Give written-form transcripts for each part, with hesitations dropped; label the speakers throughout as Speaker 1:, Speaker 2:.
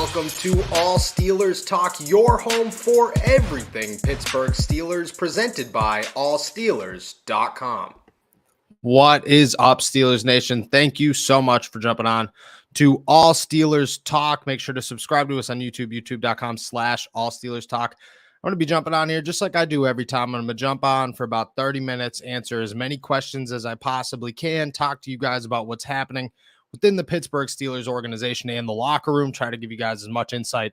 Speaker 1: welcome to All Steelers Talk, your home for everything Pittsburgh Steelers, presented by allsteelers.com.
Speaker 2: What is up, Steelers Nation? Thank you so much for jumping on to All Steelers Talk. Make sure to subscribe to us on YouTube, youtube.com/allsteelerstalk. I'm going to be jumping on here just like I do every time. I'm going to jump on for about 30 minutes, answer as many questions as I possibly can, talk to you guys about what's happening within the Pittsburgh Steelers organization and the locker room, try to give you guys as much insight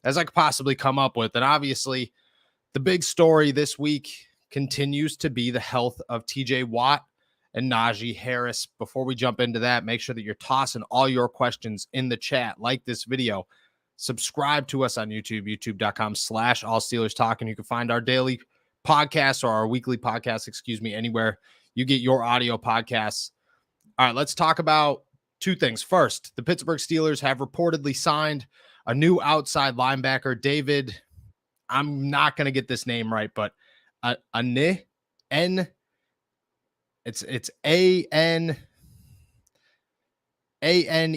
Speaker 2: as I could possibly come up with. And obviously, the big story this week continues to be the health of TJ Watt and Najee Harris. Before we jump into that, make sure that you're tossing all your questions in the chat. Like this video, subscribe to us on YouTube, youtube.com/allsteelerstalk, and you can find our daily podcast or our weekly podcast, anywhere you get your audio podcasts. All right, let's talk about two things. First, the Pittsburgh Steelers have reportedly signed a new outside linebacker, David. I'm not going to get this name right, but Anenih. It's Anenih. Anenih.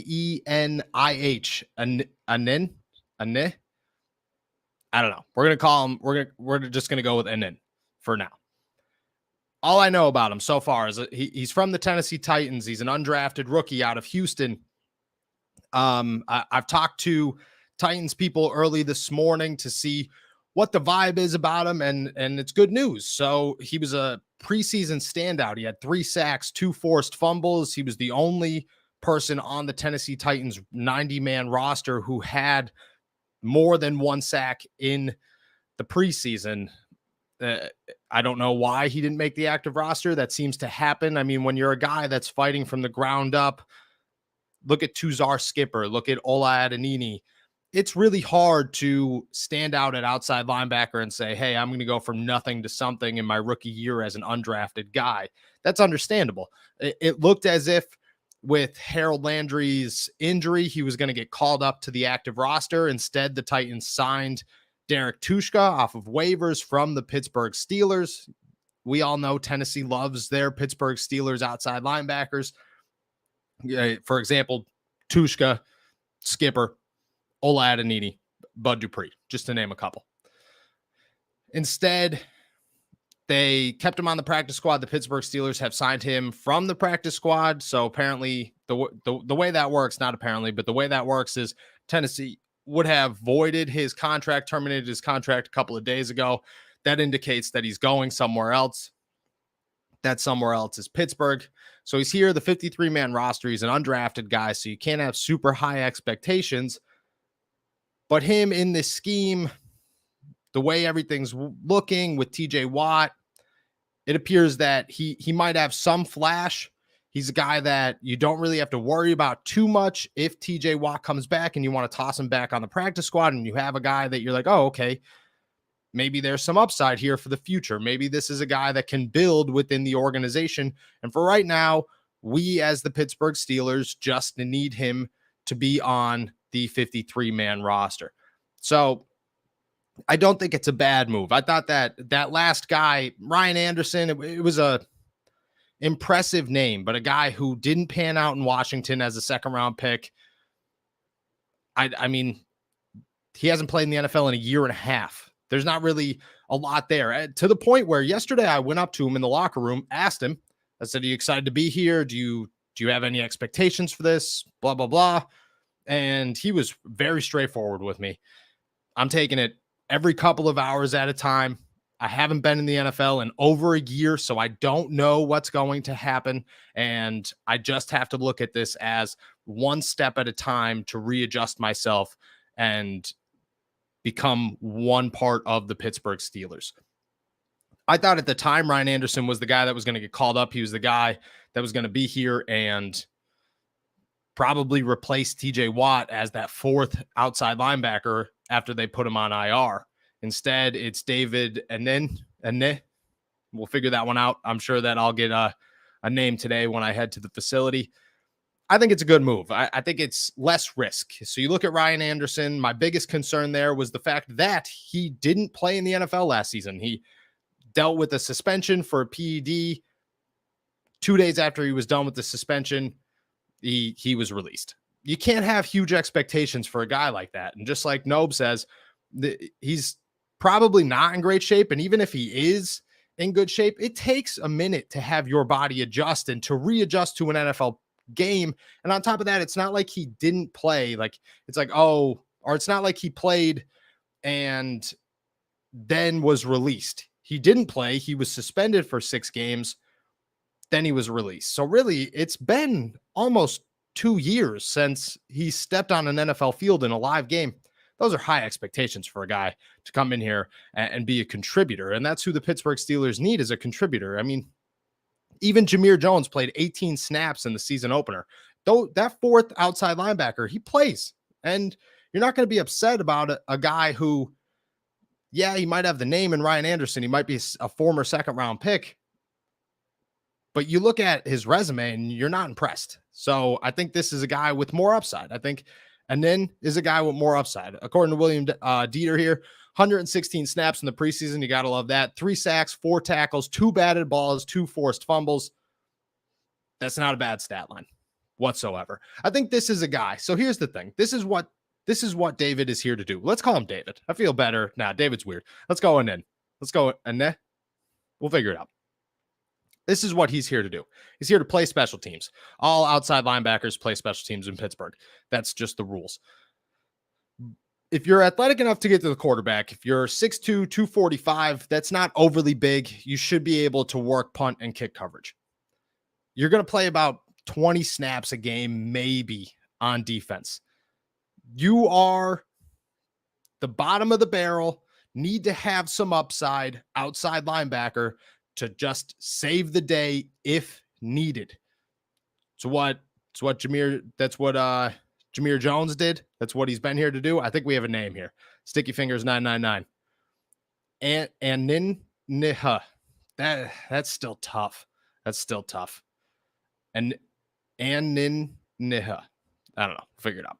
Speaker 2: I don't know. We're gonna call him. We're just gonna go with Anenih for now. All I know about him so far is that he's from the Tennessee Titans. He's an undrafted rookie out of Houston. I've talked to Titans people early this morning to see what the vibe is about him, and it's good news. So he was a preseason standout. He had 3 sacks, 2 forced fumbles. He was the only person on the Tennessee Titans 90-man roster who had more than 1 sack in the preseason. I don't know why he didn't make the active roster. That seems to happen. I mean, when you're a guy that's fighting from the ground up, look at Tuzar Skipper, look at Jayla Anenih. It's really hard to stand out at outside linebacker and say, hey, I'm going to go from nothing to something in my rookie year as an undrafted guy. That's understandable. It looked as if with Harold Landry's injury, he was going to get called up to the active roster. Instead, the Titans signed Derek Tushka off of waivers from the Pittsburgh Steelers. We all know Tennessee loves their Pittsburgh Steelers outside linebackers. For example, Tushka, Skipper, Jayla Anenih, Bud Dupree, just to name a couple. Instead, they kept him on the practice squad. The Pittsburgh Steelers have signed him from the practice squad. So apparently the way that works, not apparently, but the way that works is Tennessee would have voided his contract, terminated his contract a couple of days ago. That indicates that he's going somewhere else. That somewhere else is Pittsburgh. So he's here, the 53-man roster. He's an undrafted guy, so you can't have super high expectations. But him in this scheme, the way everything's looking with TJ Watt, it appears that he might have some flash. He's a guy that you don't really have to worry about too much if TJ Watt comes back and you want to toss him back on the practice squad and you have a guy that you're like, oh, okay, maybe there's some upside here for the future. Maybe this is a guy that can build within the organization. And for right now, we as the Pittsburgh Steelers just need him to be on the 53-man roster. So I don't think it's a bad move. I thought that last guy, Ryan Anderson, it was a impressive name, but a guy who didn't pan out in Washington as a second-round pick. I mean, he hasn't played in the NFL in a year and a half. There's not really a lot there. To the point where yesterday I went up to him in the locker room, asked him, I said, are you excited to be here? Do you have any expectations for this? Blah, blah, blah. And he was very straightforward with me. I'm taking it every couple of hours at a time. I haven't been in the NFL in over a year, so I don't know what's going to happen. And I just have to look at this as one step at a time to readjust myself and become one part of the Pittsburgh Steelers. I thought at the time Ryan Anderson was the guy that was going to get called up. He was the guy that was going to be here and probably replace TJ Watt as that 4th outside linebacker after they put him on IR. Instead, it's David Anenih. We'll figure that one out. I'm sure that I'll get a name today when I head to the facility. I think it's a good move. I think it's less risk. So you look at Ryan Anderson. My biggest concern there was the fact that he didn't play in the NFL last season. He dealt with a suspension for a PED. 2 days after he was done with the suspension, he was released. you can't have huge expectations for a guy like that. And just like Nobe says, he's probably not in great shape. And even if he is in good shape, it takes a minute to have your body adjust and to readjust to an NFL game. And on top of that, it's not like he didn't play. Like it's like, oh, or it's not like he played and then was released. He didn't play. He was suspended for 6 games. Then he was released. So really, it's been almost 2 years since he stepped on an NFL field in a live game. Those are high expectations for a guy to come in here and be a contributor. And that's who the Pittsburgh Steelers need, as a contributor. I mean, even Jameer Jones played 18 snaps in the season opener. Though that fourth outside linebacker, he plays. And you're not going to be upset about a guy who, yeah, he might have the name in Ryan Anderson. He might be a former 2nd round pick. But you look at his resume and you're not impressed. So I think this is a guy with more upside. I think Anenih is a guy with more upside. According to William Dieter here, 116 snaps in the preseason. You got to love that. 3 sacks, 4 tackles, 2 batted balls, 2 forced fumbles. That's not a bad stat line whatsoever. I think this is a guy. So here's the thing. This is what David is here to do. Let's call him David. I feel better. Nah, David's weird. Let's go Anenih. Let's go Anenih. We'll figure it out. This is what he's here to do. He's here to play special teams. All outside linebackers play special teams in Pittsburgh. That's just the rules. If you're athletic enough to get to the quarterback, if you're 6'2", 245, that's not overly big. You should be able to work punt and kick coverage. You're going to play about 20 snaps a game, maybe, on defense. You are the bottom of the barrel, need to have some upside, outside linebacker, to just save the day if needed. That's what Jameer Jones did. That's what he's been here to do. I think we have a name here. Sticky Fingers 999. And Niha. That's still tough. That's still tough. And Niha. I don't know. Figure it out.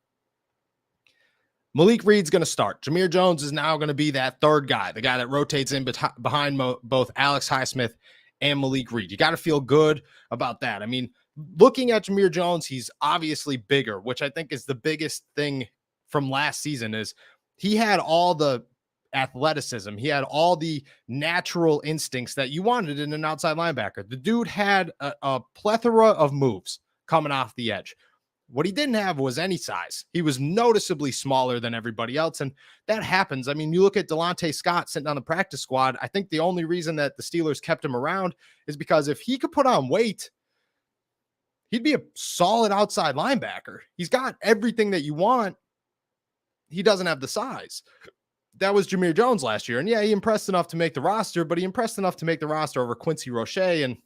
Speaker 2: Malik Reed's going to start. Jameer Jones is now going to be that third guy, the guy that rotates in behind both Alex Highsmith and Malik Reed. You got to feel good about that. I mean, looking at Jameer Jones, he's obviously bigger, which I think is the biggest thing from last season. Is he had all the athleticism. He had all the natural instincts that you wanted in an outside linebacker. The dude had a plethora of moves coming off the edge. What he didn't have was any size. He was noticeably smaller than everybody else, and that happens. I mean, you look at Delonte Scott sitting on the practice squad. I think the only reason that the Steelers kept him around is because if he could put on weight, he'd be a solid outside linebacker. He's got everything that you want. He doesn't have the size. That was Jameer Jones last year, and yeah, he impressed enough to make the roster, but he impressed enough to make the roster over Quincy Roche, and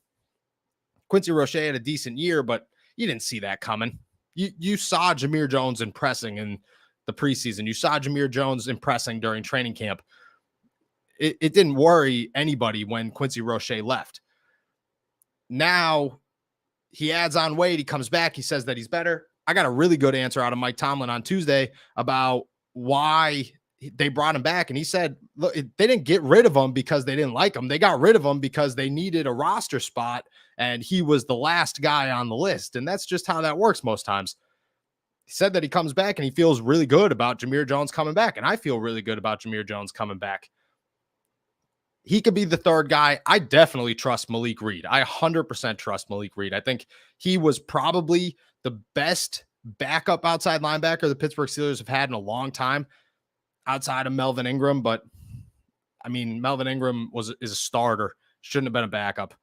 Speaker 2: Quincy Roche had a decent year, but you didn't see that coming. You saw Jameer Jones impressing in the preseason. You saw Jameer Jones impressing during training camp. It didn't worry anybody when Quincy Roche left. Now he adds on weight. He comes back. He says that he's better. I got a really good answer out of Mike Tomlin on Tuesday about why they brought him back. And he said, look, they didn't get rid of him because they didn't like him. They got rid of him because they needed a roster spot, and he was the last guy on the list. And that's just how that works most times. He said that he comes back and he feels really good about Jameer Jones coming back. And I feel really good about Jameer Jones coming back. He could be the third guy. I definitely trust Malik Reed. I 100% trust Malik Reed. I think he was probably the best backup outside linebacker the Pittsburgh Steelers have had in a long time, outside of Melvin Ingram. But I mean, Melvin Ingram is a starter. Shouldn't have been a backup.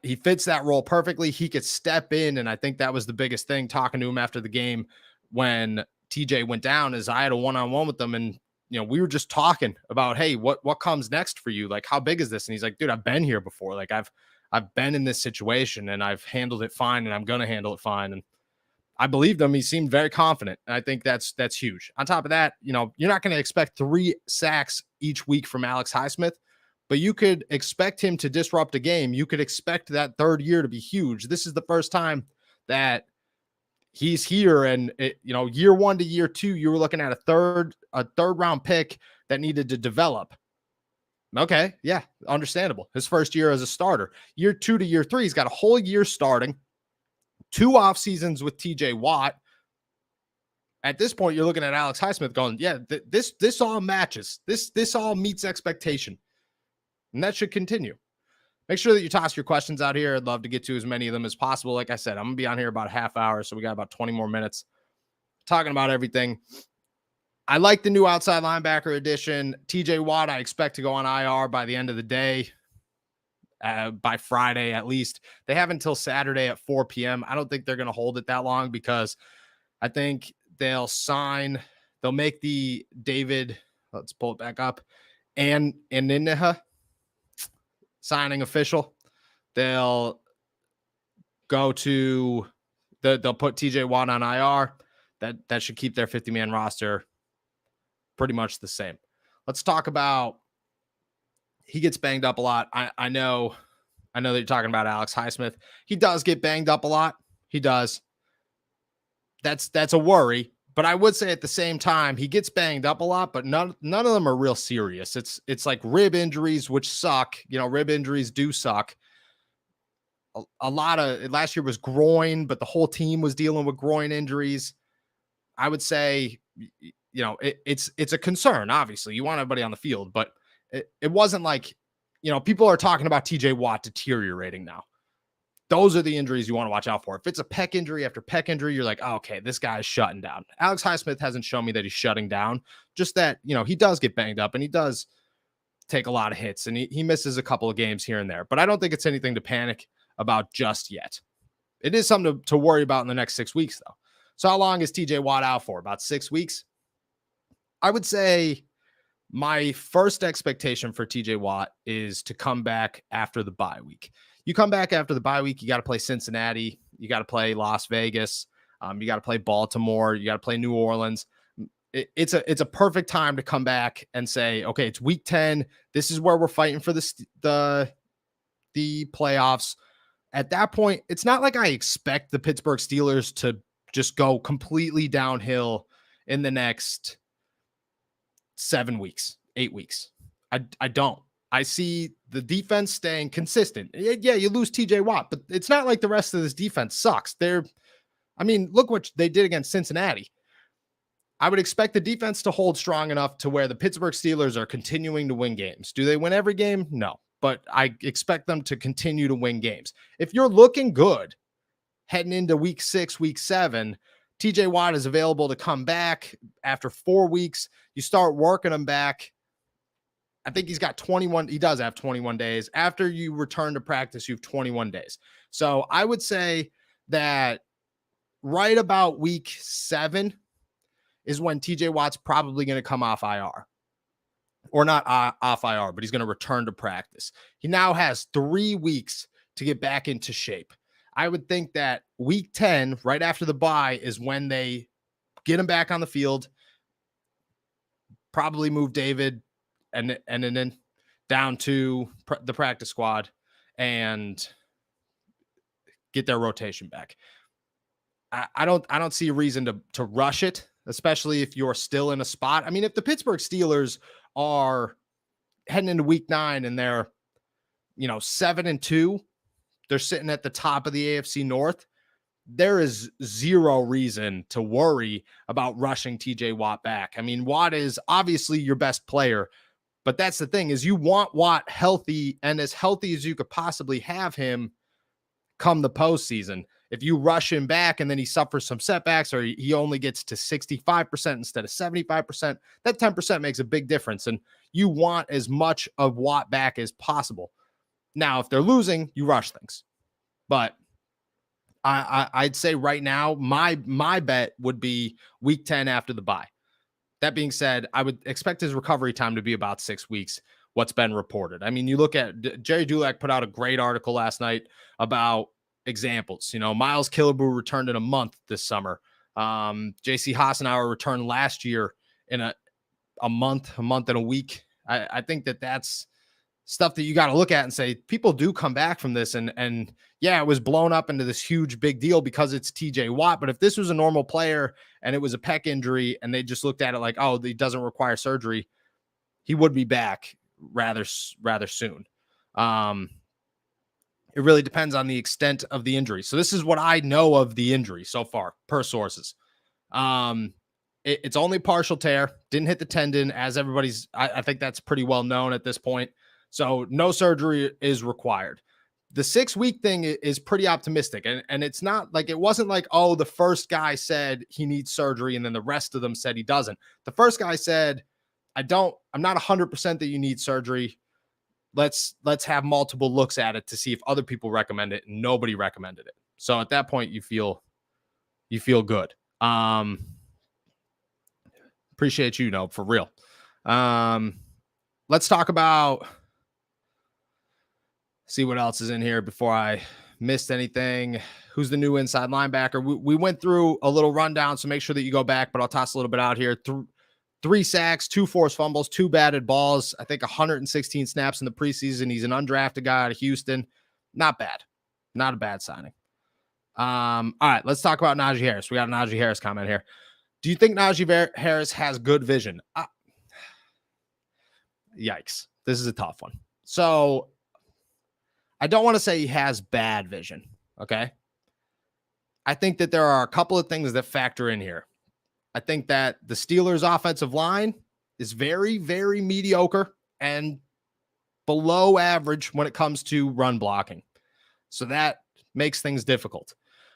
Speaker 2: He fits that role perfectly. He could step in. And I think that was the biggest thing talking to him after the game when TJ went down, is I had a one-on-one with him, and we were just talking about, hey, what comes next for you? Like, how big is this? And he's like, dude, I've been here before. Like I've been in this situation and I've handled it fine, and I'm going to handle it fine. And I believed him. He seemed very confident. And I think that's huge. On top of that, you're not going to expect 3 sacks each week from Alex Highsmith, but you could expect him to disrupt a game. You could expect that third year to be huge. This is the first time that he's here. And year 1 to year 2, you were looking at a third round pick that needed to develop. Okay. Yeah. Understandable. His first year as a starter. Year 2 to year 3, he's got a whole year starting, 2 off seasons with TJ Watt, At this point, you're looking at Alex Highsmith going, yeah, this all matches. This all meets expectation. And that should continue. Make sure that you toss your questions out here. I'd love to get to as many of them as possible. Like I said, I'm going to be on here about a half hour, so we got about 20 more minutes talking about everything. I like the new outside linebacker addition. TJ Watt, I expect to go on IR by the end of the day, by Friday at least. They have until Saturday at 4 p.m. I don't think they're going to hold it that long because I think they'll make the David, let's pull it back up, and Anenih signing official. They'll they'll put TJ Watt on IR. That should keep their 50-man roster pretty much the same. Let's talk about, he gets banged up a lot. I know that you're talking about Alex Highsmith. He does get banged up a lot. He does. That's a worry. But I would say at the same time, he gets banged up a lot, but none of them are real serious. It's like rib injuries, which suck. Rib injuries do suck. A lot of last year was groin, but the whole team was dealing with groin injuries. I would say, it's a concern. Obviously, you want everybody on the field, but it wasn't like, people are talking about TJ Watt deteriorating now. Those are the injuries you want to watch out for. If it's a pec injury after pec injury, you're like, oh, okay, this guy's shutting down. Alex Highsmith hasn't shown me that he's shutting down. Just that, he does get banged up and he does take a lot of hits and he misses a couple of games here and there. But I don't think it's anything to panic about just yet. It is something to worry about in the next 6 weeks, though. So how long is TJ Watt out for? About 6 weeks? I would say my first expectation for TJ Watt is to come back after the bye week. You come back after the bye week, you got to play Cincinnati, you got to play Las Vegas, you got to play Baltimore, you got to play New Orleans. It's a perfect time to come back and say, okay, it's week 10. This is where we're fighting for the playoffs. At that point, it's not like I expect the Pittsburgh Steelers to just go completely downhill in the next 7 weeks, 8 weeks. I don't. I see the defense staying consistent. Yeah, you lose TJ Watt, but it's not like the rest of this defense sucks. Look what they did against Cincinnati. I would expect the defense to hold strong enough to where the Pittsburgh Steelers are continuing to win games. Do they win every game? No, but I expect them to continue to win games. If you're looking good heading into week 6, week 7, TJ Watt is available to come back after 4 weeks. You start working him back. I think he's got 21. He does have 21 days. After you return to practice, you have 21 days. So I would say that right about week 7 is when TJ Watt's probably going to come off IR. Or not off IR, but he's going to return to practice. He now has 3 weeks to get back into shape. I would think that week 10, right after the bye, is when they get him back on the field, probably move David and then down to the practice squad and get their rotation back. I don't see a reason to rush it, especially if you're still in a spot. I mean, if the Pittsburgh Steelers are heading into week 9 and they're, 7-2, they're sitting at the top of the AFC North, there is zero reason to worry about rushing TJ Watt back. I mean, Watt is obviously your best player, but that's the thing, is you want Watt healthy and as healthy as you could possibly have him come the postseason. If you rush him back and then he suffers some setbacks or he only gets to 65% instead of 75%, that 10% makes a big difference. And you want as much of Watt back as possible. Now, if they're losing, you rush things. But I'd say right now, my bet would be week 10 after the bye. That being said, I would expect his recovery time to be about 6 weeks, what's been reported. I mean, you look at Jerry Dulac put out a great article last night about examples. Miles Killebrew returned in a month this summer. JC Hassenauer returned last year in a month and a week. I think that's stuff that you got to look at and say, people do come back from this. And yeah, it was blown up into this huge big deal because it's TJ Watt. But if this was a normal player and it was a pec injury and they just looked at it like, oh, he doesn't require surgery, he would be back rather soon. It really depends on the extent of the injury. So this is what I know of the injury so far per sources. It's only partial tear, didn't hit the tendon, as I think that's pretty well known at this point. So no surgery is required. The 6-week thing is pretty optimistic. And it's not like, it wasn't like, oh, the first guy said he needs surgery and then the rest of them said he doesn't. The first guy said, I'm not 100% that you need surgery. Let's have multiple looks at it to see if other people recommend it. And nobody recommended it. So at that point, you feel good. Appreciate you, Nope, for real. Let's talk about, see what else is in here before I missed anything. Who's the new inside linebacker? We went through a little rundown, so make sure that you go back, but I'll toss a little bit out here. 3 sacks, 2 forced fumbles, 2 batted balls. I think 116 snaps in the preseason. He's an undrafted guy out of Houston. Not bad. Not a bad signing. All right, let's talk about Najee Harris. We got a Najee Harris comment here. Do you think Najee Harris has good vision? Yikes. This is a tough one. So I don't want to say he has bad vision, okay? I think that there are a couple of things that factor in here. I think that the Steelers' offensive line is very, very mediocre and below average when it comes to run blocking. So that makes things difficult.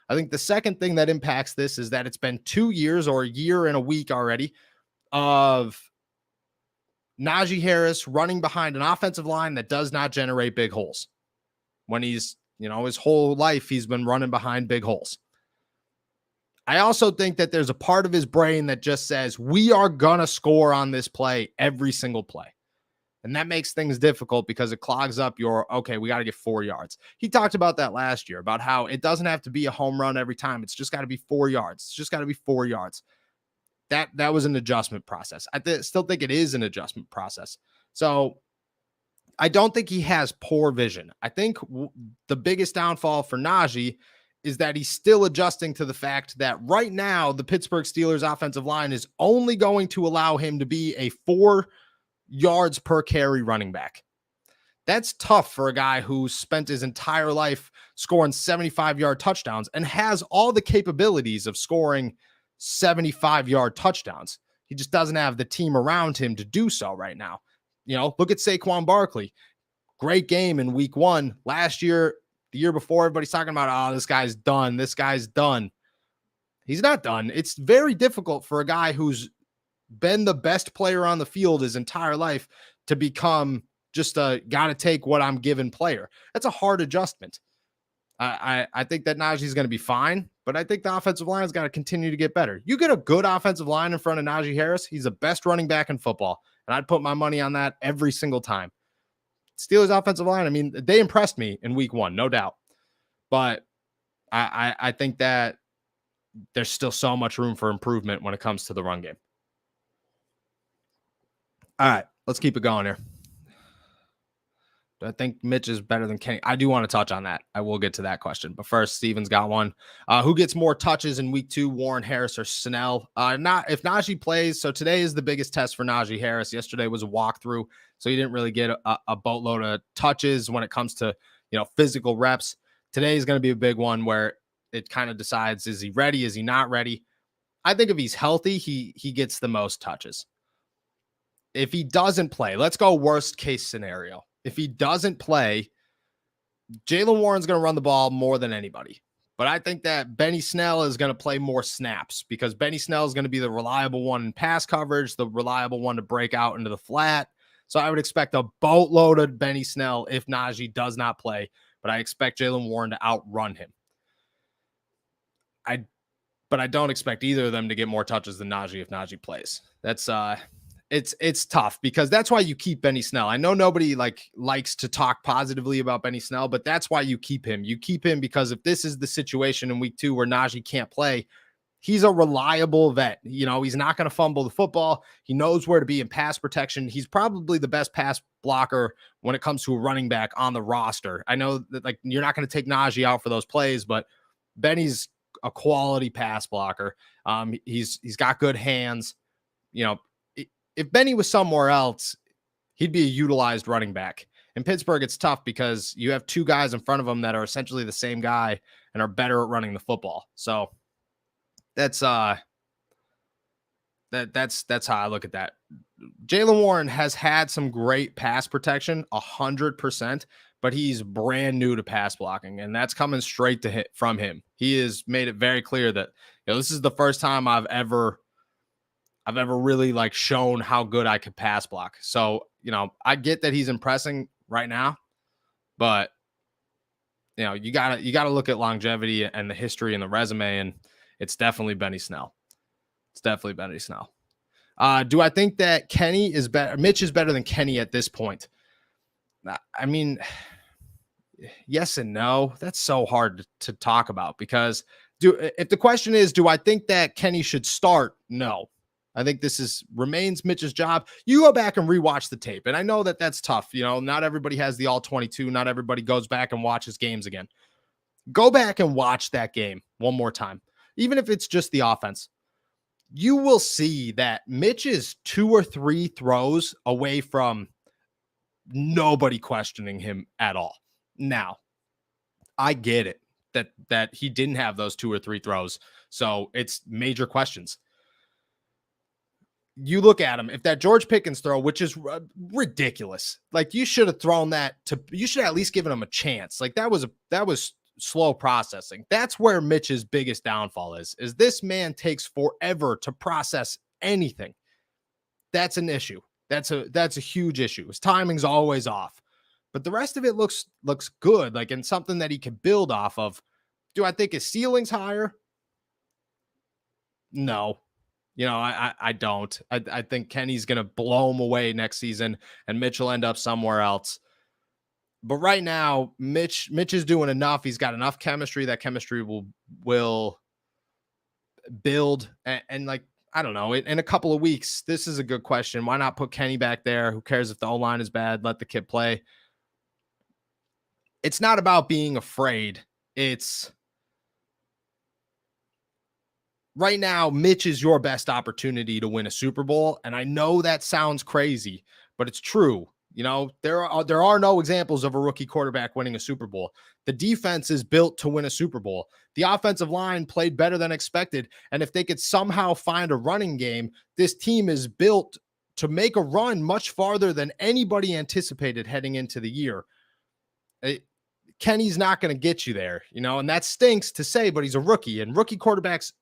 Speaker 2: I think the second thing that impacts this is that it's been 2 years or a year and a week already of Najee Harris running behind an offensive line that does not generate big holes. When he's, his whole life, he's been running behind big holes. I also think that there's a part of his brain that just says, we are going to score on this play every single play. And that makes things difficult because it clogs up okay, we got to get 4 yards. He talked about that last year, about how it doesn't have to be a home run every time. It's just got to be 4 yards. It's just got to be 4 yards. That was an adjustment process. I still think it is an adjustment process. So I don't think he has poor vision. I think the biggest downfall for Najee is that he's still adjusting to the fact that right now the Pittsburgh Steelers offensive line is only going to allow him to be a 4 yards per carry running back. That's tough for a guy who spent his entire life scoring 75-yard touchdowns and has all the capabilities of scoring 75-yard touchdowns. He just doesn't have the team around him to do so right now. Look at Saquon Barkley. Great game in week 1. Last year, the year before, everybody's talking about, oh, this guy's done. This guy's done. He's not done. It's very difficult for a guy who's been the best player on the field his entire life to become just a gotta take what I'm given player. That's a hard adjustment. I think that Najee's going to be fine, but I think the offensive line's got to continue to get better. You get a good offensive line in front of Najee Harris, he's the best running back in football, and I'd put my money on that every single time. Steelers offensive line, I mean, they impressed me in week 1, no doubt, but I think that there's still so much room for improvement when it comes to the run game. All right, let's keep it going here. Do I think Mitch is better than Kenny? I do want to touch on that. I will get to that question. But first, Steven's got one. Who gets more touches in week 2, Warren, Harris, or Snell? Not if Najee plays. So today is the biggest test for Najee Harris. Yesterday was a walkthrough, so he didn't really get a boatload of touches when it comes to physical reps. Today is going to be a big one where it kind of decides, is he ready? Is he not ready? I think if he's healthy, he gets the most touches. If he doesn't play, let's go worst case scenario. If he doesn't play, Jayla Warren's going to run the ball more than anybody. But I think that Benny Snell is going to play more snaps because Benny Snell is going to be the reliable one in pass coverage, the reliable one to break out into the flat. So I would expect a boatload of Benny Snell if Najee does not play, but I expect Jaylen Warren to outrun him. But I don't expect either of them to get more touches than Najee if Najee plays. That's it's tough because that's why you keep Benny Snell. I know nobody likes to talk positively about Benny Snell, but that's why you keep him. You keep him because if this is the situation in week 2 where Najee can't play, he's a reliable vet. He's not going to fumble the football. He knows where to be in pass protection. He's probably the best pass blocker when it comes to a running back on the roster. I know that you're not going to take Najee out for those plays, but Benny's a quality pass blocker. He's got good hands. If Benny was somewhere else, he'd be a utilized running back. In Pittsburgh, it's tough because you have 2 guys in front of him that are essentially the same guy and are better at running the football. So that's That's how I look at that. Jayla Warren has had some great pass protection, 100%, but he's brand new to pass blocking, and that's coming straight to hit from him. He has made it very clear that this is the first time I've ever really like shown how good I could pass block. So I get that he's impressing right now, but you gotta look at longevity and the history and the resume, and it's definitely Benny Snell. It's definitely Benny Snell. Do I think that Kenny is better? Mitch is better than Kenny at this point. I mean, yes and no. That's so hard to talk about because if the question is, do I think that Kenny should start? No. I think this remains Mitch's job. You go back and rewatch the tape, and I know that that's tough. Not everybody has the all 22. Not everybody goes back and watches games again. Go back and watch that game one more time, even if it's just the offense. You will see that Mitch is 2 or 3 throws away from nobody questioning him at all. Now, I get it that he didn't have those 2 or 3 throws, so it's major questions. You look at him, if that George Pickens throw, which is ridiculous, like you should have thrown that you should have at least given him a chance. Like that was slow processing. That's where Mitch's biggest downfall is this man takes forever to process anything. That's an issue. That's a huge issue. His timing's always off, but the rest of it looks good, like in something that he can build off of. Do I think his ceiling's higher? No. I don't. I think Kenny's going to blow him away next season and Mitch will end up somewhere else. But right now, Mitch is doing enough. He's got enough chemistry. That chemistry will build. And like, I don't know, in a couple of weeks, this is a good question. Why not put Kenny back there? Who cares if the O-line is bad? Let the kid play. It's not about being afraid. It's right now, Mitch is your best opportunity to win a Super Bowl. And I know that sounds crazy, but it's true. There are no examples of a rookie quarterback winning a Super Bowl. The defense is built to win a Super Bowl. The offensive line played better than expected. And if they could somehow find a running game, this team is built to make a run much farther than anybody anticipated heading into the year. Kenny's not going to get you there, and that stinks to say, but he's a rookie, and rookie quarterbacks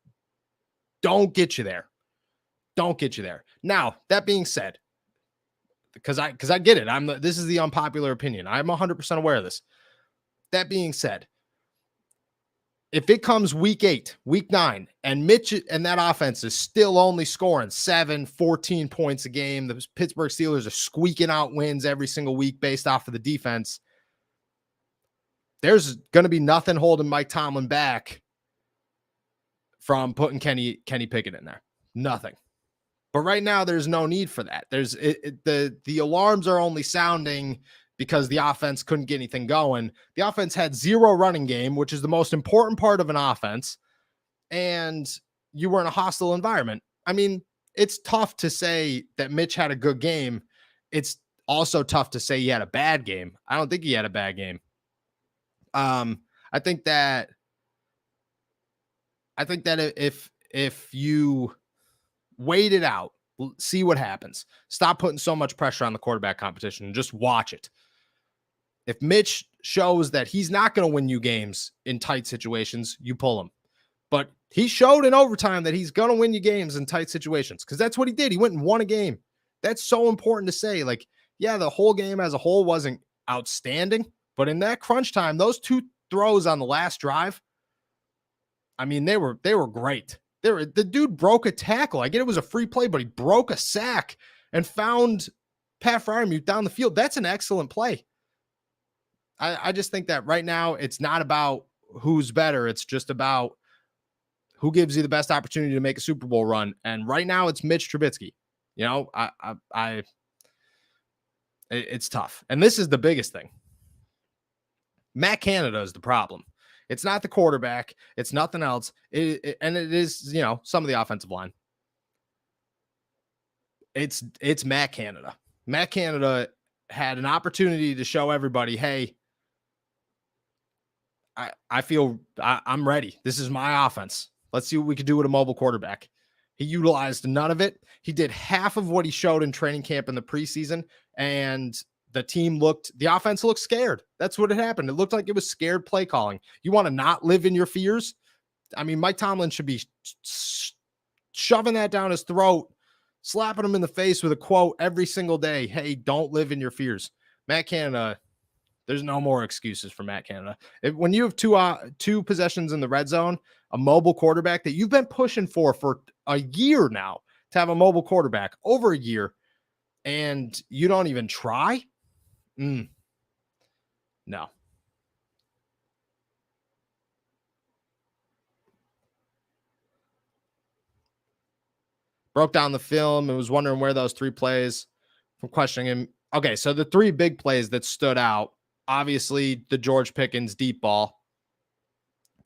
Speaker 2: don't get you there. Don't get you there. Now, that being said, because I get it. This is the unpopular opinion. I'm 100% aware of this. That being said, if it comes week 8, week 9, and Mitch and that offense is still only scoring 7, 14 points a game, the Pittsburgh Steelers are squeaking out wins every single week based off of the defense, there's going to be nothing holding Mike Tomlin back from putting Kenny Pickett in there. Nothing. But right now, there's no need for that. The alarms are only sounding because the offense couldn't get anything going. The offense had 0 running game, which is the most important part of an offense, and you were in a hostile environment. I mean, it's tough to say that Mitch had a good game. It's also tough to say he had a bad game. I don't think he had a bad game. I think that if you wait it out, see what happens. Stop putting so much pressure on the quarterback competition and just watch it. If Mitch shows that he's not going to win you games in tight situations, you pull him. But he showed in overtime that he's going to win you games in tight situations because that's what he did. He went and won a game. That's so important to say. Like, yeah, the whole game as a whole wasn't outstanding, but in that crunch time, those 2 throws on the last drive, I mean, they were great. The dude broke a tackle. I get it was a free play, but he broke a sack and found Pat Freiermuth down the field. That's an excellent play. I just think that right now it's not about who's better. It's just about who gives you the best opportunity to make a Super Bowl run. And right now it's Mitch Trubisky. It's tough. And this is the biggest thing. Matt Canada is the problem. It's not the quarterback. It's nothing else. And it is, some of the offensive line. It's Matt Canada. Matt Canada had an opportunity to show everybody, hey, I feel I'm ready. This is my offense. Let's see what we can do with a mobile quarterback. He utilized none of it. He did half of what he showed in training camp in the preseason, and the offense looked scared. That's what had happened. It looked like it was scared play calling. You want to not live in your fears? I mean, Mike Tomlin should be shoving that down his throat, slapping him in the face with a quote every single day. Hey, don't live in your fears. Matt Canada, there's no more excuses for Matt Canada. When you have two possessions in the red zone, a mobile quarterback that you've been pushing for a year now, to have a mobile quarterback over a year, and you don't even try? No. Broke down the film and was wondering where those 3 plays from questioning him. Okay, so the 3 big plays that stood out, obviously the George Pickens deep ball.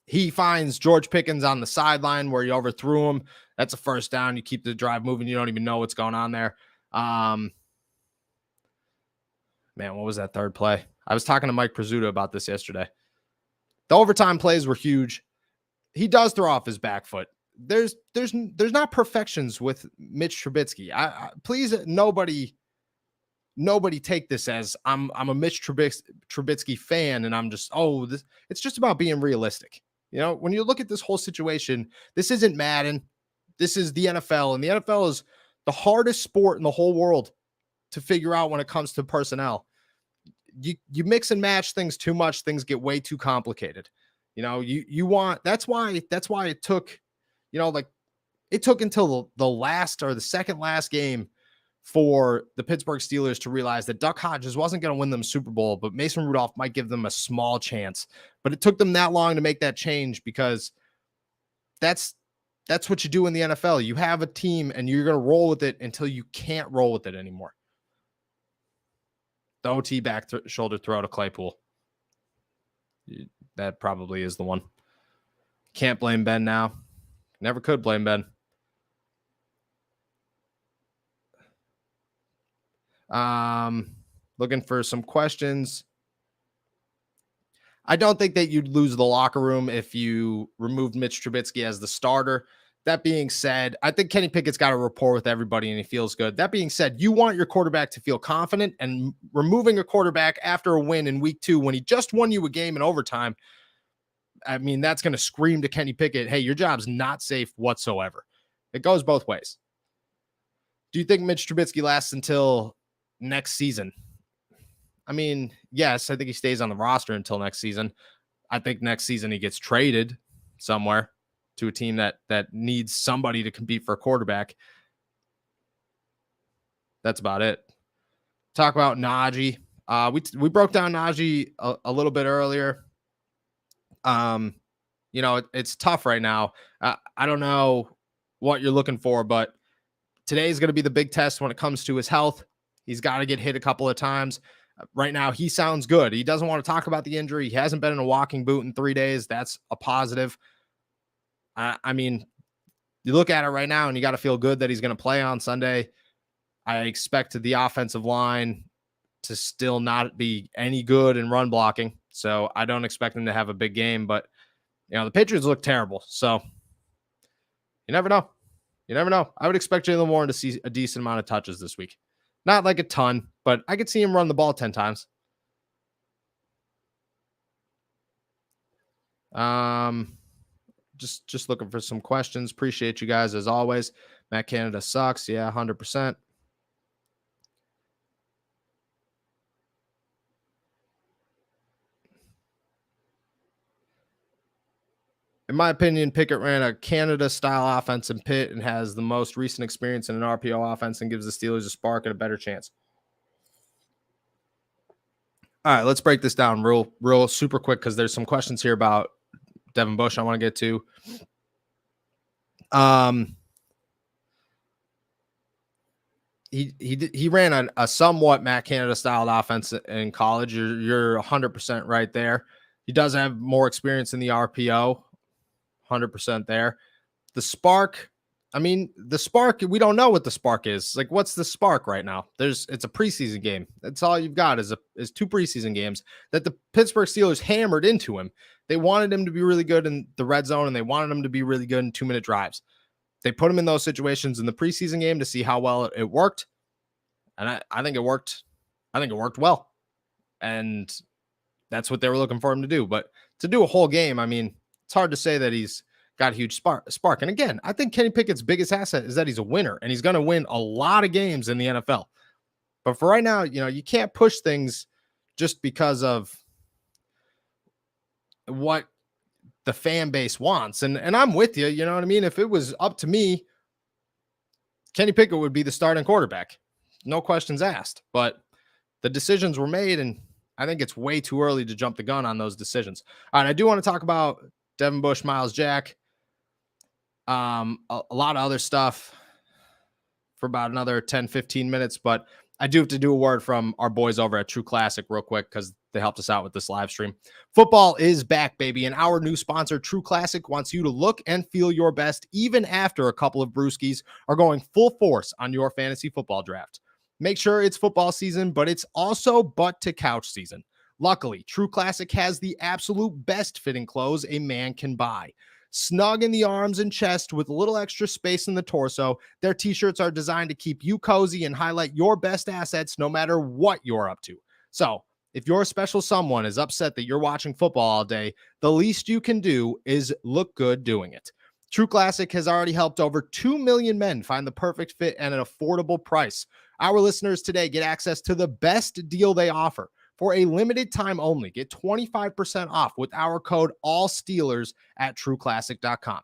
Speaker 2: He finds George Pickens on the sideline where he overthrew him. That's a first down. You keep the drive moving. You don't even know what's going on there. Man, what was that third play? I was talking to Mike Prizzuto about this yesterday. The overtime plays were huge. He does throw off his back foot. There's not perfections with Mitch Trubisky. Please, nobody take this as I'm a Mitch Trubisky fan, and I'm just it's just about being realistic. You know, when you look at this whole situation, this isn't Madden. This is the NFL, and the NFL is the hardest sport in the whole world to figure out when it comes to personnel. You mix and match things too much, things get way too complicated. You know, that's why it took, it took until the last or the second last game for the Pittsburgh Steelers to realize that Duck Hodges wasn't going to win them Super Bowl, but Mason Rudolph might give them a small chance. But it took them that long to make that change, because that's what you do in the NFL. You have a team and you're going to roll with it until you can't roll with it anymore. The OT back shoulder throw to Claypool. That probably is the one. Can't blame Ben now. Never could blame Ben. Looking for some questions. I don't think that you'd lose the locker room if you removed Mitch Trubisky as the starter. That being said, I think Kenny Pickett's got a rapport with everybody and he feels good. That being said, you want your quarterback to feel confident, and removing a quarterback after a win in week 2 when he just won you a game in overtime, I mean, that's going to scream to Kenny Pickett, hey, your job's not safe whatsoever. It goes both ways. Do you think Mitch Trubisky lasts until next season? I mean, yes, I think he stays on the roster until next season. I think next season he gets traded somewhere to a team that needs somebody to compete for a quarterback. That's about it. Talk about Najee. We broke down Najee a little bit earlier. It's tough right now. I don't know what you're looking for, but today is going to be the big test when it comes to his health. He's got to get hit a couple of times. Right now, he sounds good. He doesn't want to talk about the injury. He hasn't been in a walking boot in 3 days. That's a positive. I mean, you look at it right now and you got to feel good that he's going to play on Sunday. I expect the offensive line to still not be any good in run blocking. So I don't expect him to have a big game, but the Patriots look terrible. So you never know. You never know. I would expect Jayla Warren to see a decent amount of touches this week. Not like a ton, but I could see him run the ball 10 times. Just looking for some questions. Appreciate you guys as always. Matt Canada sucks. Yeah, 100%. In my opinion, Pickett ran a Canada-style offense in Pitt and has the most recent experience in an RPO offense and gives the Steelers a spark and a better chance. All right, let's break this down real super quick, because there's some questions here about Devin Bush I want to get to. He ran a somewhat Matt Canada-style offense in college. You're 100% right there. He does have more experience in the RPO. 100% there. The spark, we don't know what the spark is. Like, what's the spark right now? It's a preseason game. That's all you've got is 2 preseason games that the Pittsburgh Steelers hammered into him. They wanted him to be really good in the red zone, and they wanted him to be really good in 2-minute drives. They put him in those situations in the preseason game to see how well it worked. And I think it worked. I think it worked well. And that's what they were looking for him to do. But to do a whole game, I mean, it's hard to say that he's got a huge spark. And again, I think Kenny Pickett's biggest asset is that he's a winner, and he's going to win a lot of games in the NFL. But for right now, you can't push things just because of what the fan base wants. And I'm with you. You know what I mean? If it was up to me, Kenny Pickett would be the starting quarterback. No questions asked. But the decisions were made, and I think it's way too early to jump the gun on those decisions. All right, I do want to talk about Devin Bush, Miles Jack, a lot of other stuff for about another 10, 15 minutes, but I do have to do a word from our boys over at True Classic real quick because they helped us out with this live stream. Football is back, baby, and our new sponsor, True Classic, wants you to look and feel your best even after a couple of brewskis are going full force on your fantasy football draft. Make sure it's football season, but it's also butt to couch season. Luckily, True Classic has the absolute best fitting clothes a man can buy. Snug in the arms and chest with a little extra space in the torso, their t-shirts are designed to keep you cozy and highlight your best assets no matter what you're up to. So, if your special someone is upset that you're watching football all day, the least you can do is look good doing it. True Classic has already helped over 2 million men find the perfect fit at an affordable price. Our listeners today get access to the best deal they offer. For a limited time only, get 25% off with our code ALLSteelers at TrueClassic.com.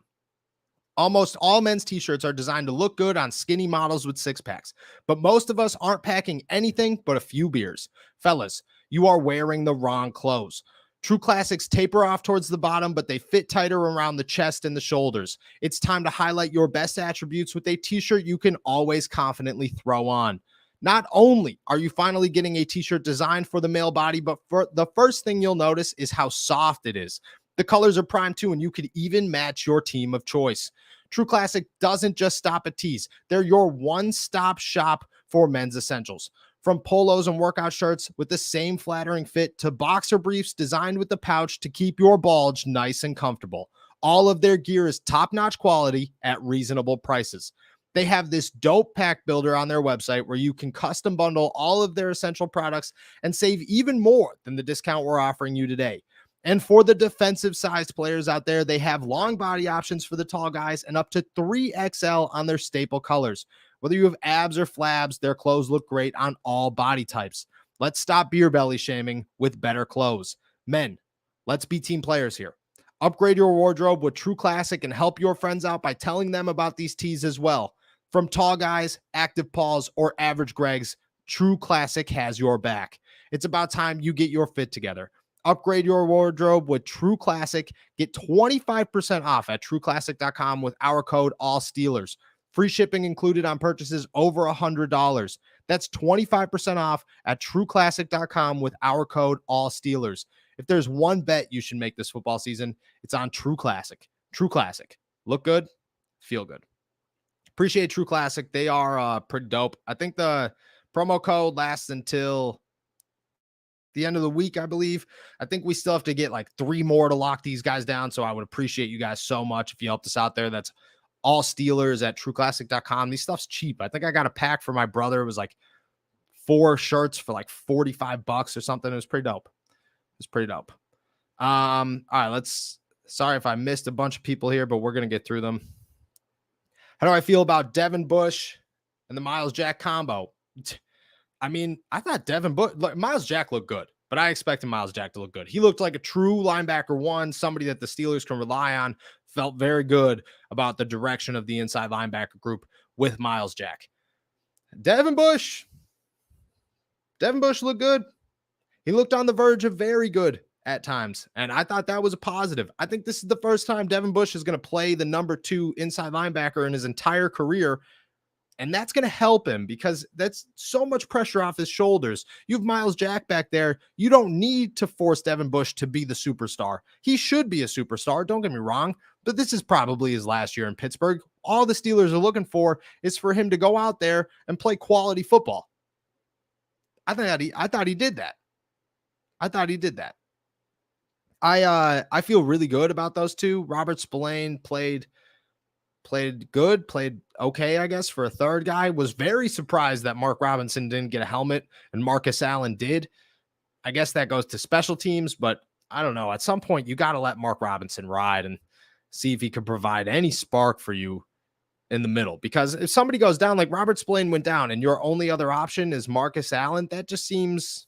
Speaker 2: Almost all men's t-shirts are designed to look good on skinny models with six-packs, but most of us aren't packing anything but a few beers. Fellas, you are wearing the wrong clothes. True Classics taper off towards the bottom, but they fit tighter around the chest and the shoulders. It's time to highlight your best attributes with a t-shirt you can always confidently throw on. Not only are you finally getting a t-shirt designed for the male body, but for the first thing you'll notice is how soft it is. The colors are prime too, and you could even match your team of choice. True Classic doesn't just stop at tees. They're your one-stop shop for men's essentials. From polos and workout shirts with the same flattering fit to boxer briefs designed with the pouch to keep your bulge nice and comfortable. All of their gear is top-notch quality at reasonable prices. They have this dope pack builder on their website where you can custom bundle all of their essential products and save even more than the discount we're offering you today. And for the defensive-sized players out there, they have long body options for the tall guys and up to 3XL on their staple colors. Whether you have abs or flabs, their clothes look great on all body types. Let's stop beer belly shaming with better clothes. Men, let's be team players here. Upgrade your wardrobe with True Classic and help your friends out by telling them about these tees as well. From tall guys, active Pauls, or average Gregs, True Classic has your back. It's about time you get your fit together. Upgrade your wardrobe with True Classic. Get 25% off at TrueClassic.com with our code ALLSteelers. Free shipping included on purchases over $100. That's 25% off at TrueClassic.com with our code ALLSteelers. If there's one bet you should make this football season, it's on True Classic. True Classic. Look good, feel good. Appreciate True Classic. They are pretty dope. I think the promo code lasts until the end of the week, I believe. I think we still have to get like 3 more to lock these guys down. So I would appreciate you guys so much if you helped us out there. That's all Steelers at TrueClassic.com. These stuff's cheap. I think I got a pack for my brother. It was like 4 shirts for like $45 or something. It was pretty dope. All right, sorry if I missed a bunch of people here, but we're going to get through them. How do I feel about Devin Bush and the Miles Jack combo? I mean, I thought Miles Jack looked good, but I expected Miles Jack to look good. He looked like a true linebacker one, somebody that the Steelers can rely on. Felt very good about the direction of the inside linebacker group with Miles Jack. Devin Bush looked good. He looked on the verge of very good at times, and I thought that was a positive. I think this is the first time Devin Bush is going to play the number 2 inside linebacker in his entire career, and that's going to help him because that's so much pressure off his shoulders. You have Miles Jack back there. You don't need to force Devin Bush to be the superstar. He should be a superstar, don't get me wrong, but this is probably his last year in Pittsburgh. All the Steelers are looking for is for him to go out there and play quality football. I thought he did that. I feel really good about those two. Robert Spillane played played good, played okay, I guess, for a third guy. Was very surprised that Mark Robinson didn't get a helmet and Marcus Allen did. I guess that goes to special teams, but I don't know. At some point, you got to let Mark Robinson ride and see if he can provide any spark for you in the middle. Because if somebody goes down, like Robert Spillane went down, and your only other option is Marcus Allen, that just seems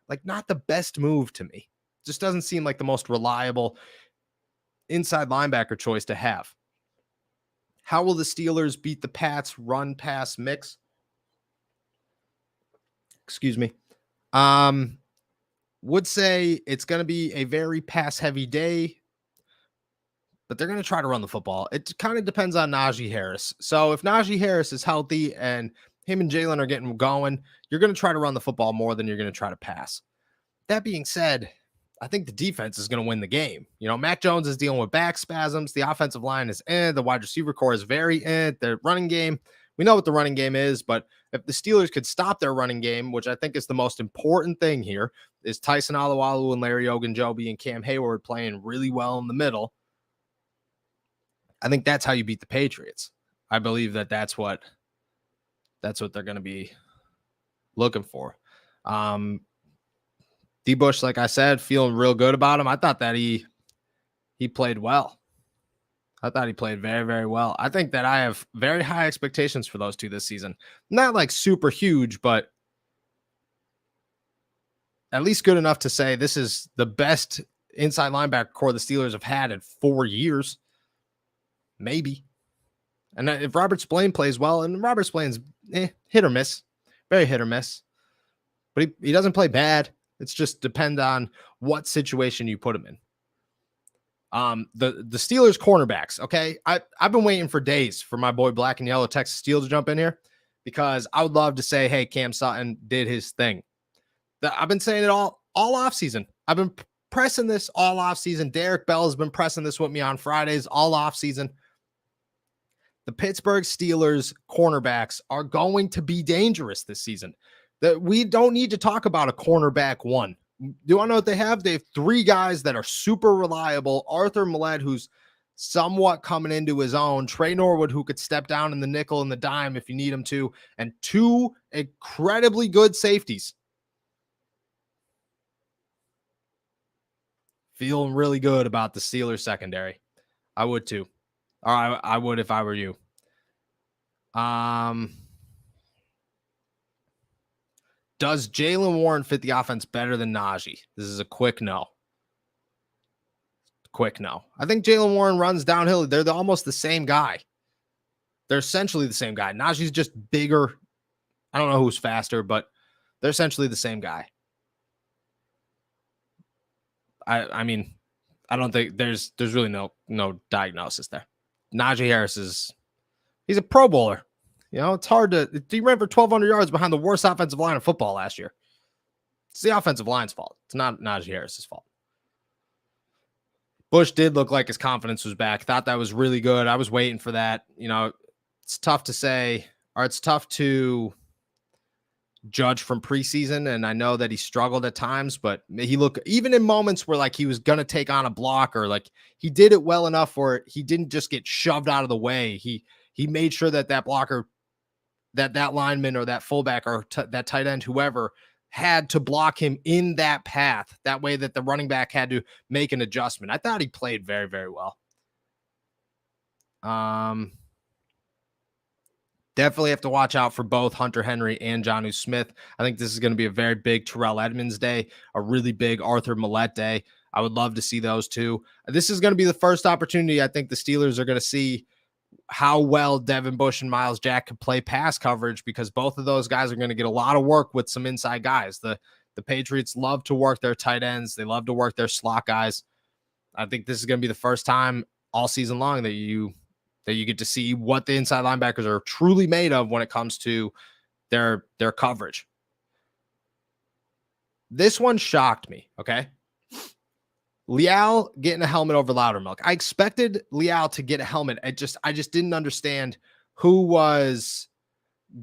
Speaker 2: like not the best move to me. Just doesn't seem like the most reliable inside linebacker choice to have. How will the Steelers beat the Pats run pass mix? Excuse me. Would say it's going to be a very pass heavy day, but they're going to try to run the football. It kind of depends on Najee Harris. So if Najee Harris is healthy and him and Jalen are getting going, you're going to try to run the football more than you're going to try to pass. That being said, I think the defense is going to win the game. You know, Mac Jones is dealing with back spasms. The offensive line is the wide receiver core is very the running game. We know what the running game is, but if the Steelers could stop their running game, which I think is the most important thing here, is Tyson Alualu and Larry Ogunjobi and Cam Hayward playing really well in the middle. I think that's how you beat the Patriots. I believe that that's what they're going to be looking for. D. Bush, like I said, feeling real good about him. I thought that he played well. I thought he played very, very well. I think that I have very high expectations for those two this season. Not like super huge, but at least good enough to say this is the best inside linebacker core the Steelers have had in 4 years. Maybe. And if Robert Spillane plays well, and Robert Spillane's hit or miss, very hit or miss, but he doesn't play bad. It's just depend on what situation you put him in. The Steelers cornerbacks. Okay. I've been waiting for days for my boy Black and Yellow Texas Steel to jump in here because I would love to say, hey, Cam Sutton did his thing. I've been saying it all off season. I've been pressing this all off season. Derek Bell has been pressing this with me on Fridays all off season. The Pittsburgh Steelers cornerbacks are going to be dangerous this season. That we don't need to talk about a cornerback one. Do I know what they have? They have 3 guys that are super reliable. Arthur Millette, who's somewhat coming into his own. Trey Norwood, who could step down in the nickel and the dime if you need him to. And 2 incredibly good safeties. Feeling really good about the Steelers secondary. I would too. Or I would if I were you. Does Jayla Warren fit the offense better than Najee? This is a quick no. Quick no. I think Jayla Warren runs downhill. They're almost the same guy. They're essentially the same guy. Najee's just bigger. I don't know who's faster, but they're essentially the same guy. I mean, I don't think there's really no diagnosis there. Najee Harris he's a Pro Bowler. You know, it's hard to. He ran for 1,200 yards behind the worst offensive line in football last year. It's the offensive line's fault. It's not Najee Harris's fault. Bush did look like his confidence was back. Thought that was really good. I was waiting for that. You know, it's tough to say, or it's tough to judge from preseason. And I know that he struggled at times, but he looked, even in moments where like he was going to take on a blocker, like he did it well enough where he didn't just get shoved out of the way. He made sure that blocker, that lineman or that fullback or that tight end, whoever, had to block him in that path. That way that the running back had to make an adjustment. I thought he played very, very well. Definitely have to watch out for both Hunter Henry and Jonnu Smith. I think this is going to be a very big Terrell Edmonds day, a really big Arthur Millette day. I would love to see those two. This is going to be the first opportunity I think the Steelers are going to see how well Devin Bush and Myles Jack can play pass coverage, because both of those guys are going to get a lot of work with some inside guys. The Patriots love to work their tight ends. They love to work their slot guys. I think this is going to be the first time all season long that you get to see what the inside linebackers are truly made of when it comes to their coverage. This one shocked me. Okay. Leal getting a helmet over Loudermilk. I expected Leal to get a helmet. I just didn't understand who was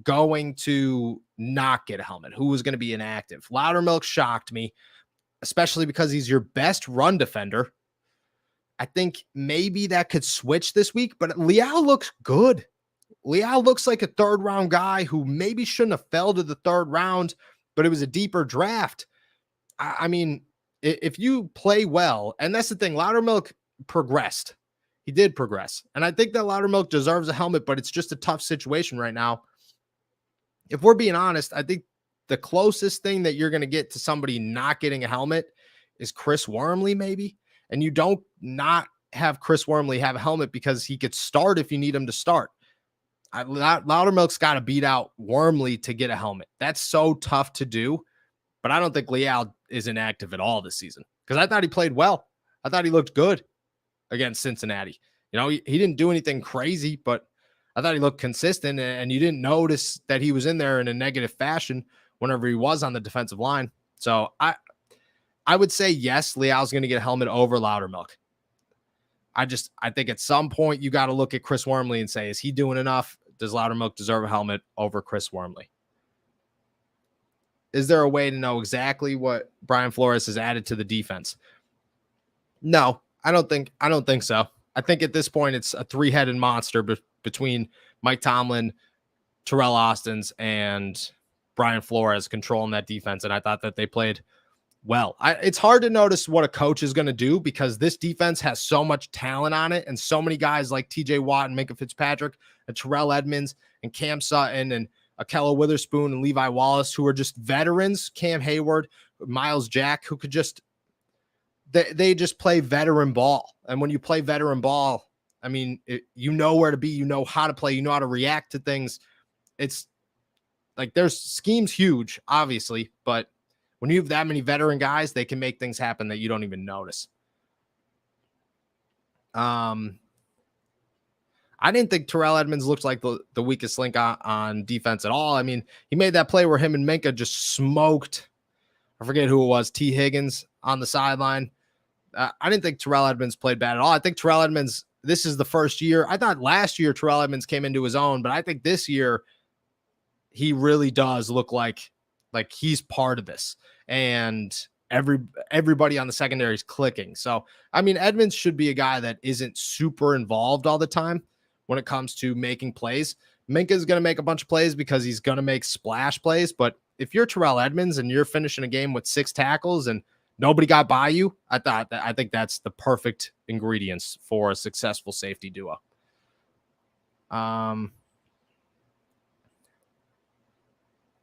Speaker 2: going to not get a helmet, who was going to be inactive. Loudermilk shocked me, especially because he's your best run defender. I think maybe that could switch this week, but Leal looks good. Leal looks like a third round guy who maybe shouldn't have fell to the third round, but it was a deeper draft. I mean, if you play well, and that's the thing, Loudermilk progressed. He did progress. And I think that Loudermilk deserves a helmet, but it's just a tough situation right now. If we're being honest, I think the closest thing that you're going to get to somebody not getting a helmet is Chris Wormley, maybe. And you don't not have Chris Wormley have a helmet because he could start if you need him to start. Loudermilk's got to beat out Wormley to get a helmet. That's so tough to do. But I don't think Leal is inactive at all this season because I thought he played well. I thought he looked good against Cincinnati. You know, he didn't do anything crazy, but I thought he looked consistent, and you didn't notice that he was in there in a negative fashion whenever he was on the defensive line. So I would say, yes, Leal's going to get a helmet over Loudermilk. I think at some point you got to look at Chris Wormley and say, is he doing enough? Does Loudermilk deserve a helmet over Chris Wormley? Is there a way to know exactly what Brian Flores has added to the defense? No, I don't think so. I think at this point it's a three-headed monster between Mike Tomlin, Terrell Austin, and Brian Flores controlling that defense. And I thought that they played well. It's hard to notice what a coach is going to do because this defense has so much talent on it and so many guys like TJ Watt and Minkah Fitzpatrick and Terrell Edmonds and Cam Sutton and Akella Witherspoon and Levi Wallace, who are just veterans, Cam Hayward, Miles Jack, who could just, they just play veteran ball. And when you play veteran ball, I mean, you know where to be, you know how to play, you know how to react to things. It's like there's schemes huge, obviously, but when you have that many veteran guys, they can make things happen that you don't even notice. I didn't think Terrell Edmonds looked like the weakest link on defense at all. I mean, he made that play where him and Minkah just smoked, I forget who it was, T. Higgins on the sideline. I didn't think Terrell Edmonds played bad at all. I think Terrell Edmonds, this is the first year. I thought last year Terrell Edmonds came into his own, but I think this year he really does look like he's part of this. And everybody on the secondary is clicking. So, I mean, Edmonds should be a guy that isn't super involved all the time when it comes to making plays. Minkah is going to make a bunch of plays because he's going to make splash plays. But if you're Terrell Edmonds and you're finishing a game with 6 tackles and nobody got by you, I think that's the perfect ingredients for a successful safety duo.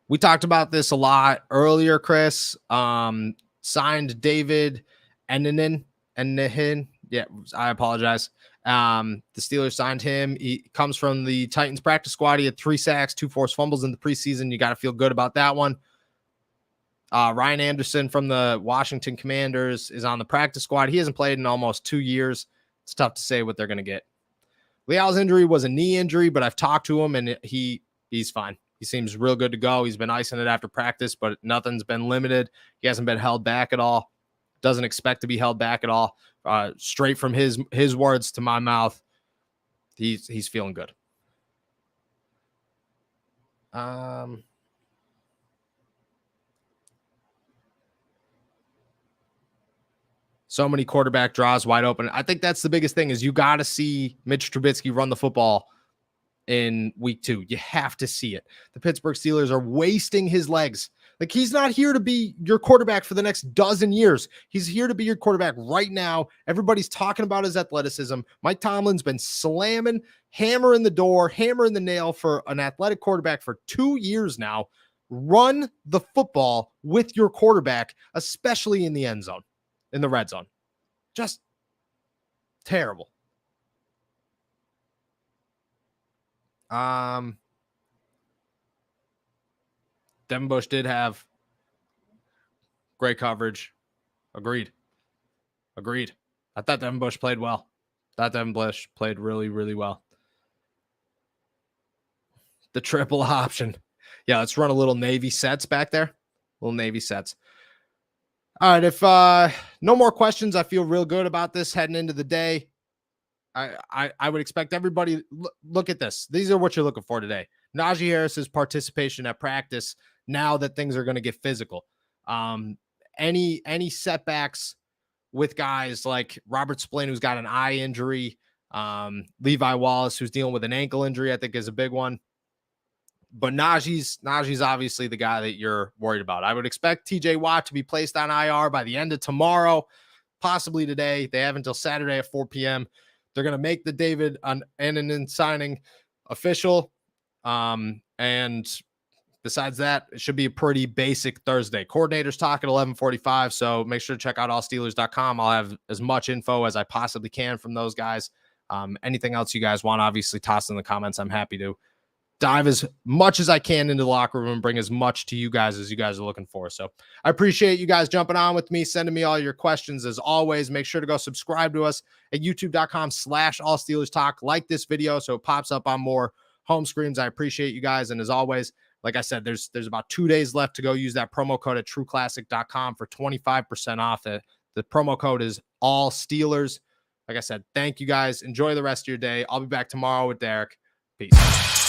Speaker 2: We talked about this a lot earlier, Chris. Signed David Anenih. Yeah, I apologize. The Steelers signed him. He comes from the Titans practice squad. He had 3 sacks, 2 forced fumbles in the preseason. You got to feel good about that one. Ryan Anderson from the Washington Commanders is on the practice squad. He hasn't played in almost 2 years. It's tough to say what they're going to get. Leal's injury was a knee injury, but I've talked to him and he's fine. He seems real good to go. He's been icing it after practice, but nothing's been limited. He hasn't been held back at all. Doesn't expect to be held back at all. Straight from his words to my mouth, he's feeling good. So many quarterback draws wide open. I think that's the biggest thing is you got to see Mitch Trubisky run the football in week 2. You have to see it. The Pittsburgh Steelers are wasting his legs. Like, he's not here to be your quarterback for the next dozen years. He's here to be your quarterback right now. Everybody's talking about his athleticism. Mike Tomlin's been slamming, hammering the door, hammering the nail for an athletic quarterback for 2 years now. Run the football with your quarterback, especially in the end zone, in the red zone. Just terrible. Devin Bush did have great coverage. Agreed. I thought Devin Bush played well. Devin Bush played really, really well. The triple option. Yeah, let's run a little Navy sets back there. Little Navy sets. All right, if no more questions, I feel real good about this heading into the day. I would expect everybody, look at this. These are what you're looking for today. Najee Harris's participation at practice now that things are going to get physical. Any setbacks with guys like Robert Spillane, who's got an eye injury, Levi Wallace, who's dealing with an ankle injury, I think is a big one. But Najee's obviously the guy that you're worried about. I would expect TJ Watt to be placed on IR by the end of tomorrow, possibly today. They have until Saturday at 4 p.m. They're going to make the David Anenih signing official. And besides that, it should be a pretty basic Thursday. Coordinators talk at 11:45, so make sure to check out allsteelers.com. I'll have as much info as I possibly can from those guys. Anything else you guys want, obviously toss in the comments. I'm happy to dive as much as I can into the locker room and bring as much to you guys as you guys are looking for. So I appreciate you guys jumping on with me, sending me all your questions. As always, make sure to go subscribe to us at youtube.com/allsteelerstalk. Like this video so it pops up on more home screens. I appreciate you guys. And as always, like I said, there's about 2 days left to go. Use that promo code at trueclassic.com for 25% off. The promo code is all Steelers. Like I said, thank you guys. Enjoy the rest of your day. I'll be back tomorrow with Derek. Peace.